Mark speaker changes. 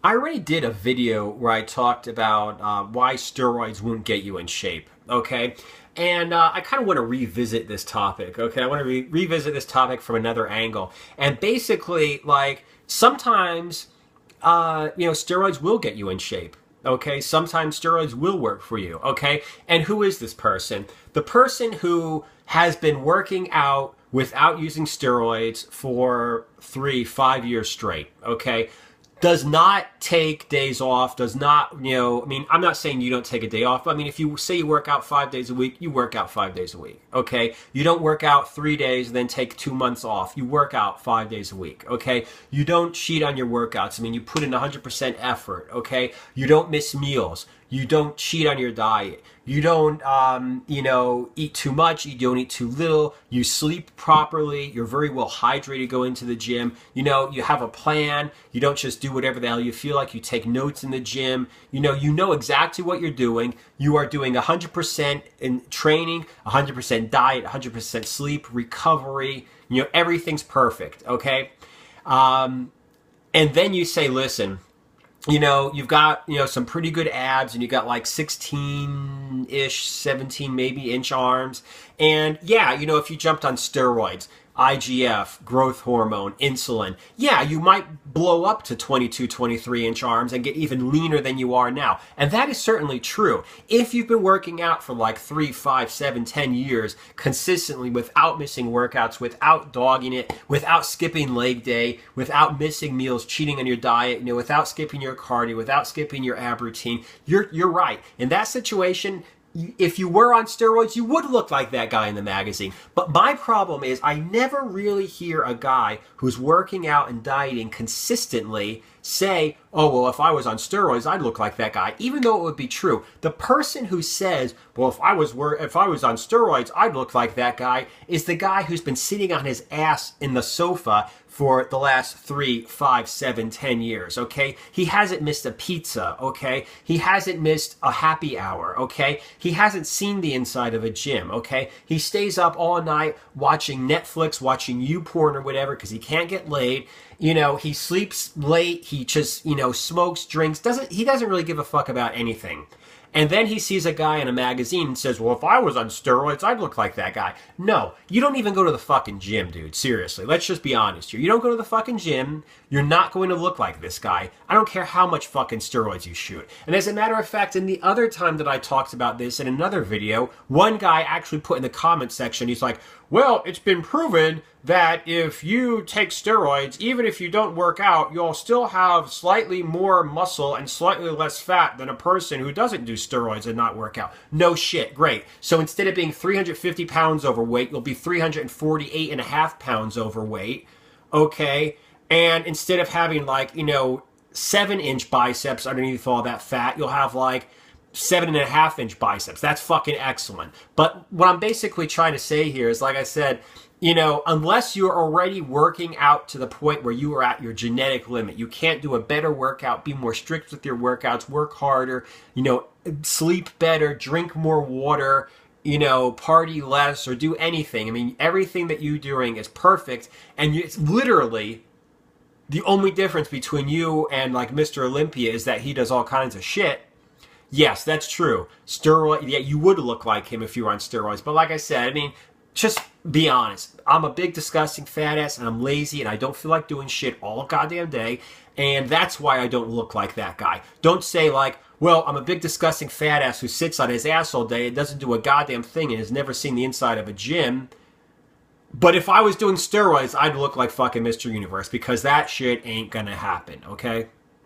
Speaker 1: I already did a video where I talked about why steroids won't get you in shape, okay? And I kind of want to revisit this topic, okay? I want to revisit this topic from another angle. And basically, like, sometimes, steroids will get you in shape, okay? Sometimes steroids will work for you, okay? And who is this person? The person who has been working out without using steroids for 3, 5 years straight, okay? Does not take days off, does not, I mean, I'm not saying you don't take a day off, but I mean, if you say you work out 5 days a week, you work out 5 days a week, okay? You don't work out 3 days and then take 2 months off. You work out 5 days a week, okay? You don't cheat on your workouts. I mean, you put in 100% effort, okay? You don't miss meals. You don't cheat on your diet. You don't, eat too much. You don't eat too little. You sleep properly. You're very well hydrated going to the gym. You have a plan. You don't just do whatever the hell you feel like. You take notes in the gym. You know exactly what you're doing. You are doing 100% in training, 100% diet, 100% sleep, recovery. Everything's perfect, okay? And then you say, listen, you've got, some pretty good abs and you got like 16-ish, 17 maybe inch arms. And yeah, if you jumped on steroids, IGF, growth hormone, insulin, yeah, you might blow up to 22, 23-inch arms and get even leaner than you are now. And that is certainly true. If you've been working out for like 3, 5, 7, 10 years consistently without missing workouts, without dogging it, without skipping leg day, without missing meals, cheating on your diet, without skipping your cardio, without skipping your ab routine, you're right. In that situation, if you were on steroids, you would look like that guy in the magazine. But my problem is I never really hear a guy who's working out and dieting consistently say, oh, well, if I was on steroids, I'd look like that guy, even though it would be true. The person who says, well, if I was on steroids, I'd look like that guy, is the guy who's been sitting on his ass in the sofa for the last 3, 5, 7, 10 years, okay? He hasn't missed a pizza, okay? He hasn't missed a happy hour, okay? He hasn't seen the inside of a gym, okay? He stays up all night watching Netflix, watching YouPorn or whatever because he can't get laid. He sleeps late, he just, smokes, drinks, he doesn't really give a fuck about anything. And then he sees a guy in a magazine and says, well, if I was on steroids, I'd look like that guy. No, you don't even go to the fucking gym, dude. Seriously, let's just be honest here. You don't go to the fucking gym. You're not going to look like this guy. I don't care how much fucking steroids you shoot. And as a matter of fact, in the other time that I talked about this in another video, one guy actually put in the comment section, he's like, well, it's been proven that if you take steroids, even if you don't work out, you'll still have slightly more muscle and slightly less fat than a person who doesn't do steroids and not work out. No shit. Great. So instead of being 350 pounds overweight, you'll be 348 and a half pounds overweight. Okay. And instead of having 7-inch biceps underneath all that fat, you'll have 7.5-inch biceps. That's fucking excellent. But what I'm basically trying to say here is, like I said, unless you're already working out to the point where you are at your genetic limit, you can't do a better workout, be more strict with your workouts, work harder, sleep better, drink more water, party less, or do anything. I mean, everything that you're doing is perfect, and it's literally the only difference between you and Mr. Olympia is that he does all kinds of shit. Yes, that's true. Yeah, you would look like him if you were on steroids. But like I said, I mean, just be honest. I'm a big, disgusting fat ass, and I'm lazy, and I don't feel like doing shit all goddamn day, and that's why I don't look like that guy. Don't say well, I'm a big, disgusting fat ass who sits on his ass all day and doesn't do a goddamn thing and has never seen the inside of a gym. But if I was doing steroids, I'd look like fucking Mr. Universe, because that shit ain't gonna happen, okay?